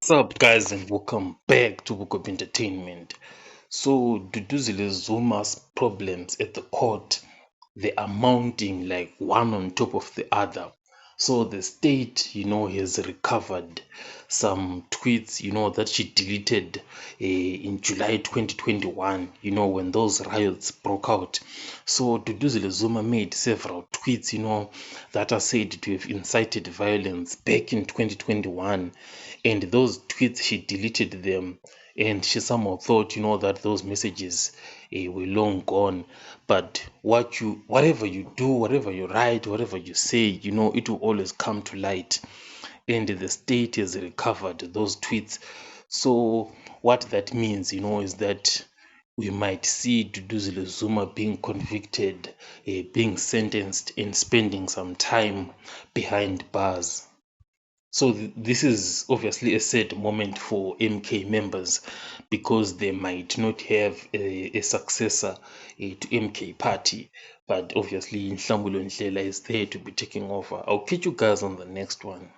What's up, guys, and welcome back to Book of Entertainment. So, Duduzile Zuma's problems at the court, they are mounting like one on top of the other. So, the state, has recovered some tweets, that she deleted in July 2021, when those riots broke out. So, Duduzile Zuma made several tweets, that are said to have incited violence back in 2021, and those tweets she deleted them, and she somehow thought that those messages were long gone. But whatever you do, whatever you write, whatever you say, it will always come to light, and the state has recovered those tweets. So what that means, is that we might see Duduzile Zuma being convicted, being sentenced, and spending some time behind bars. So this is obviously a sad moment for MK members, because they might not have a successor to MK party, but obviously Nhlangulo Ndlela is there to be taking over. I'll catch you guys on the next one.